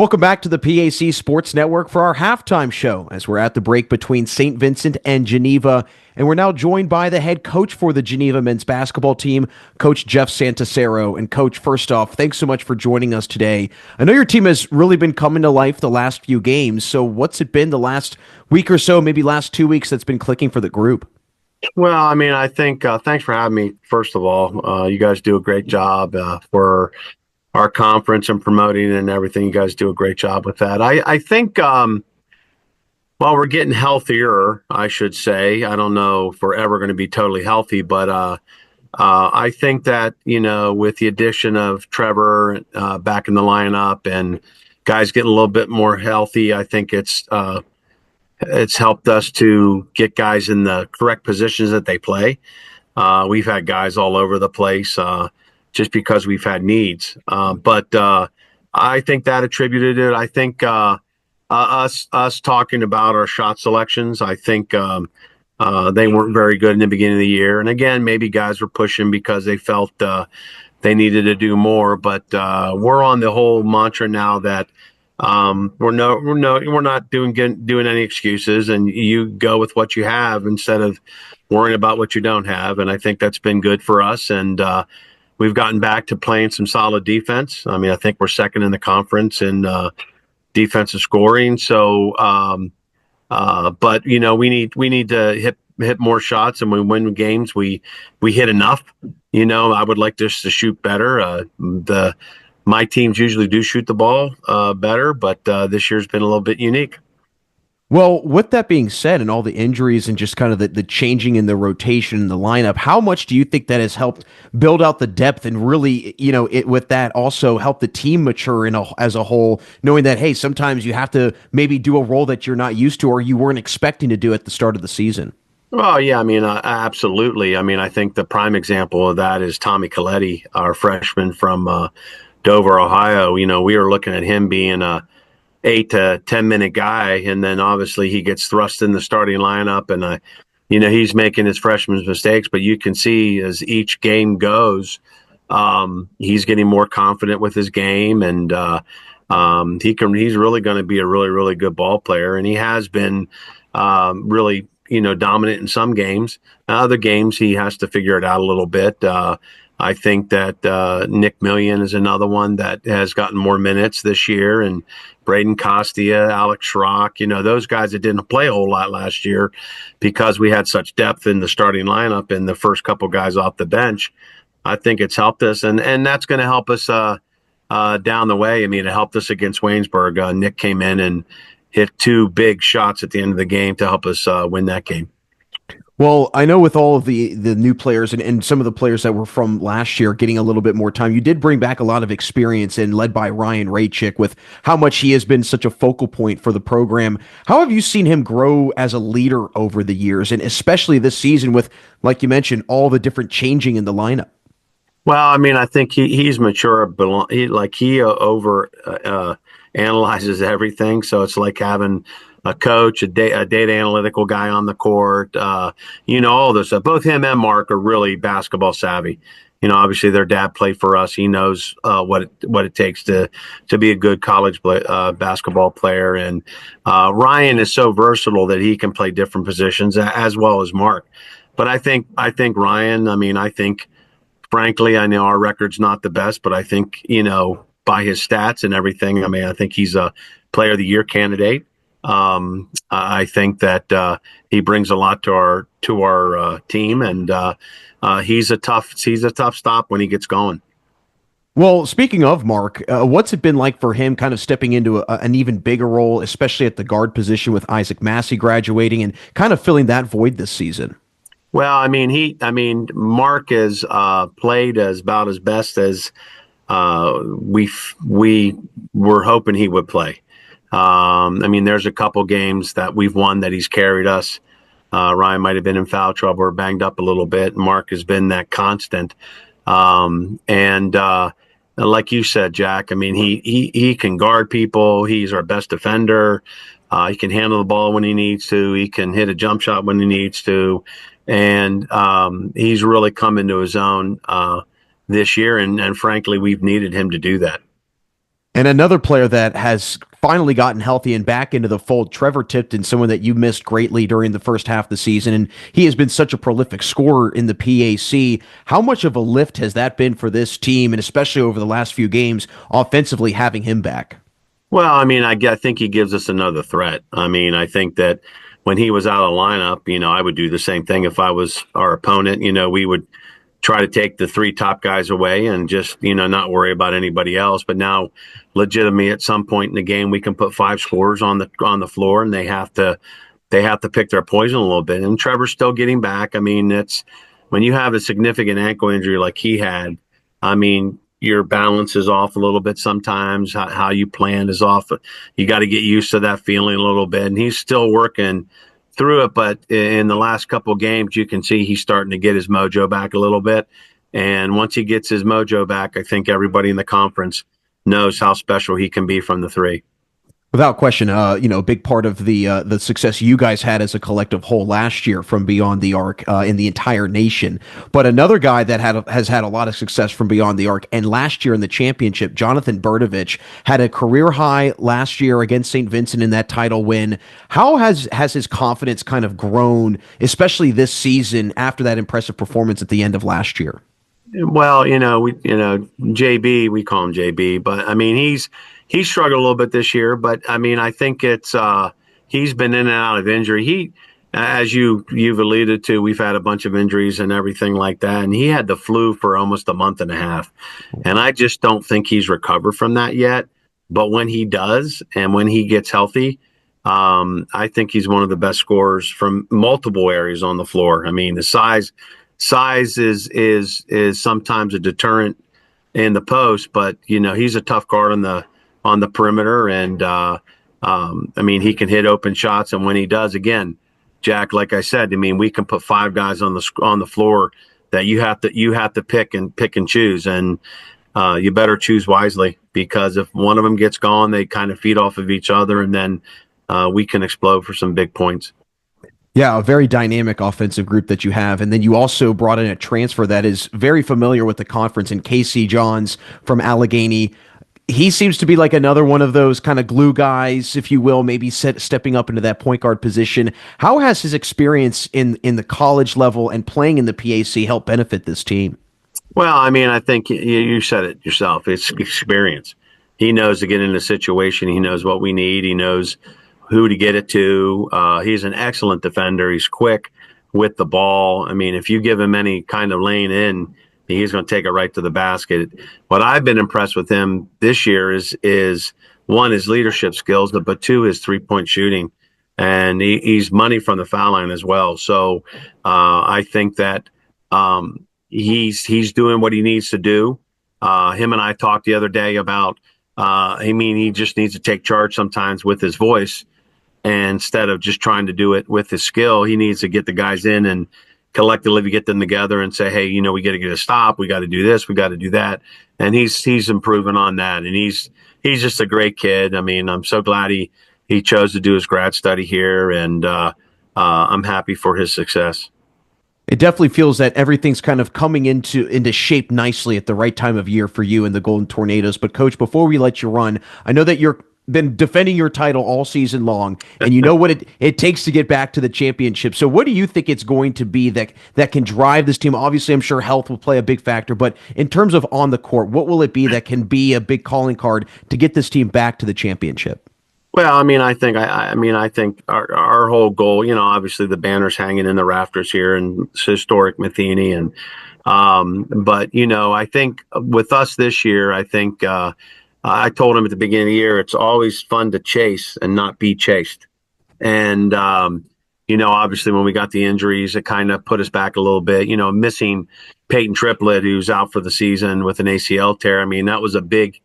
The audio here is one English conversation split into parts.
Welcome back to the PAC Sports Network for our halftime show as we're at the break between St. Vincent and Geneva. And we're now joined by the head coach for the Geneva men's basketball team, Coach Jeff Santarsiero. And Coach, first off, thanks so much for joining us today. I know your team has really been coming to life the last few games. So what's it been the last week or so, maybe last 2 weeks that's been clicking for the group? Well, I think thanks for having me. First of all, you guys do a great job for our conference and promoting and everything. You guys do a great job with that. I think well, we're getting healthier, I should say. I don't know if we're ever going to be totally healthy, but I think that, with the addition of Trevor back in the lineup and guys getting a little bit more healthy, I think it's helped us to get guys in the correct positions that they play. We've had guys all over the place just because we've had needs. But I think that attributed it. I think us talking about our shot selections, I think they weren't very good in the beginning of the year. And again, maybe guys were pushing because they felt they needed to do more. But we're on the whole mantra now that we're not doing any excuses, and you go with what you have instead of worrying about what you don't have. And I think that's been good for us. And we've gotten back to playing some solid defense. I think we're second in the conference in defensive scoring. So, but we need to hit more shots, and when we win games, we hit enough. I would like us to shoot better. My teams usually do shoot the ball better, but this year's been a little bit unique. Well, with that being said, and all the injuries and just kind of the changing in the rotation in the lineup, how much do you think that has helped build out the depth and really, with that also help the team mature as a whole, knowing that, hey, sometimes you have to maybe do a role that you're not used to or you weren't expecting to do at the start of the season? Well, yeah, absolutely. I think the prime example of that is Tommy Coletti, our freshman from Dover, Ohio. We were looking at him being a 8 to 10 minute guy, and then obviously he gets thrust in the starting lineup, and he's making his freshman mistakes, but you can see as each game goes, he's getting more confident with his game, and he's really going to be a really, really good ball player, and he has been really dominant in some games. Other games he has to figure it out a little bit. I think that Nick Million is another one that has gotten more minutes this year, and Braden Costia, Alex Schrock, those guys that didn't play a whole lot last year because we had such depth in the starting lineup and the first couple guys off the bench. I think it's helped us, and that's going to help us down the way. It helped us against Waynesburg. Nick came in and hit two big shots at the end of the game to help us win that game. Well, I know with all of the new players and some of the players that were from last year getting a little bit more time, you did bring back a lot of experience and led by Ryan Raychick with how much he has been such a focal point for the program. How have you seen him grow as a leader over the years, and especially this season with, like you mentioned, all the different changing in the lineup? Well, I think he's mature. He over analyzes everything, so it's like having a coach, a data analytical guy on the court, all this stuff. Both him and Mark are really basketball savvy. Obviously their dad played for us. He knows what it takes to be a good college basketball player. And Ryan is so versatile that he can play different positions as well as Mark. But I think Ryan, frankly, I know our record's not the best, but I think, by his stats and everything, I think he's a player of the year candidate. I think that he brings a lot to our team, and he's a tough stop when he gets going. Well, speaking of Mark, what's it been like for him kind of stepping into an even bigger role, especially at the guard position with Isaac Massey graduating and kind of filling that void this season? Well, Mark has played as about as best as we were hoping he would play. There's a couple games that we've won that he's carried us. Ryan might have been in foul trouble or banged up a little bit. Mark has been that constant. And like you said, Jack, he can guard people. He's our best defender. He can handle the ball when he needs to. He can hit a jump shot when he needs to. And he's really come into his own this year. And frankly, we've needed him to do that. And another player that has finally gotten healthy and back into the fold, Trevor Tipton, someone that you missed greatly during the first half of the season. And he has been such a prolific scorer in the PAC. How much of a lift has that been for this team, and especially over the last few games, offensively having him back? Well, I mean, I think he gives us another threat. I mean, I think that when he was out of the lineup, I would do the same thing if I was our opponent. We would try to take the three top guys away and just, not worry about anybody else. But now, legitimately, at some point in the game, we can put five scorers on the floor, and they have to pick their poison a little bit. And Trevor's still getting back. I mean, it's when you have a significant ankle injury like he had. I mean, your balance is off a little bit sometimes. How you plan is off. You got to get used to that feeling a little bit. And he's still working through it. But in the last couple of games, you can see he's starting to get his mojo back a little bit. And once he gets his mojo back, I think everybody in the conference knows how special he can be from the three. Without question, a big part of the success you guys had as a collective whole last year from Beyond the Arc in the entire nation. But another guy that has had a lot of success from Beyond the Arc, and last year in the championship, Jonathan Berdovich had a career high last year against St. Vincent in that title win. How has his confidence kind of grown, especially this season after that impressive performance at the end of last year? Well, JB, we call him JB, but I mean, he's struggled a little bit this year, but I mean, I think it's he's been in and out of injury. As you've alluded to, we've had a bunch of injuries and everything like that, and he had the flu for almost a month and a half, and I just don't think he's recovered from that yet. But when he does, and when he gets healthy, I think he's one of the best scorers from multiple areas on the floor. I mean, the size is sometimes a deterrent in the post, but he's a tough guard on the perimeter, and I mean, he can hit open shots, and when he does, again, Jack, like I said, I mean, we can put five guys on the floor that you have to pick and choose, and you better choose wisely, because if one of them gets gone, they kind of feed off of each other, and then we can explode for some big points. Yeah, a very dynamic offensive group that you have. And then you also brought in a transfer that is very familiar with the conference in Casey Johns from Allegheny. He seems to be like another one of those kind of glue guys, if you will, maybe stepping up into that point guard position. How has his experience in the college level and playing in the PAC helped benefit this team? Well, I mean, I think you said it yourself. It's experience. He knows to get in a situation. He knows what we need. He knows who to get it to. He's an excellent defender. He's quick with the ball. I mean, if you give him any kind of lane in, he's going to take it right to the basket. What I've been impressed with him this year is one, his leadership skills, but two, his 3-point shooting. And he's money from the foul line as well. So I think that he's doing what he needs to do. Him and I talked the other day about, he just needs to take charge sometimes with his voice. And instead of just trying to do it with his skill, he needs to get the guys in and collectively get them together and say, hey, we got to get a stop. We got to do this. We got to do that. And he's improving on that. And he's just a great kid. I mean, I'm so glad he chose to do his grad study here, and I'm happy for his success. It definitely feels that everything's kind of coming into shape nicely at the right time of year for you and the Golden Tornadoes. But Coach, before we let you run, I know that you're been defending your title all season long, and you know what it takes to get back to the championship. So what do you think it's going to be that can drive this team? Obviously, I'm sure health will play a big factor, but in terms of on the court, what will it be that can be a big calling card to get this team back to the championship? Well, I mean, I think our whole goal, obviously the banner's hanging in the rafters here, and it's historic Matheny, and but I think with us this year, I think I told him at the beginning of the year, it's always fun to chase and not be chased. And, obviously when we got the injuries, it kind of put us back a little bit, missing Peyton Triplett, who's out for the season with an ACL tear. I mean, that was a big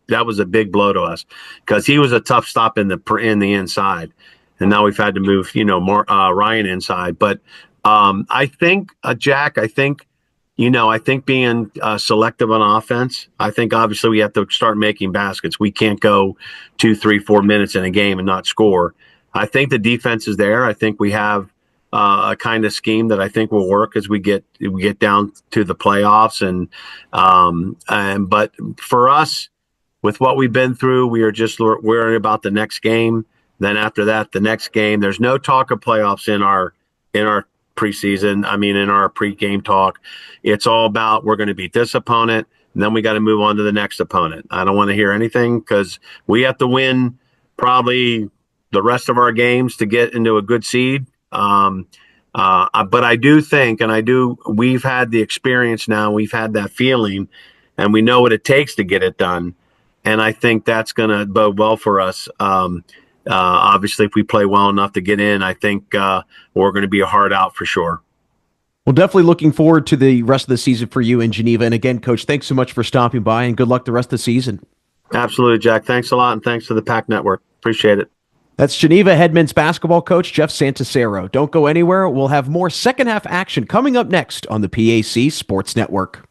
blow to us, because he was a tough stop in the inside. And now we've had to move, more Ryan inside. But I think, Jack, I think being selective on offense, I think obviously we have to start making baskets. We can't go 2, 3, 4 minutes in a game and not score. I think the defense is there. I think we have a kind of scheme that I think will work as we get down to the playoffs. But for us, with what we've been through, we are just worrying about the next game. Then after that, the next game. There's no talk of playoffs in our preseason. I mean, in our pregame talk, it's all about we're going to beat this opponent, and then we got to move on to the next opponent. I don't want to hear anything because we have to win probably the rest of our games to get into a good seed. But I do think, we've had the experience now, we've had that feeling, and we know what it takes to get it done. And I think that's going to bode well for us. Obviously, if we play well enough to get in, I think we're going to be a hard out for sure. Well, definitely looking forward to the rest of the season for you in Geneva. And again, Coach, thanks so much for stopping by, and good luck the rest of the season. Absolutely, Jack. Thanks a lot, and thanks to the PAC Network. Appreciate it. That's Geneva head men's basketball coach Jeff Santarsiero. Don't go anywhere. We'll have more second half action coming up next on the PAC Sports Network.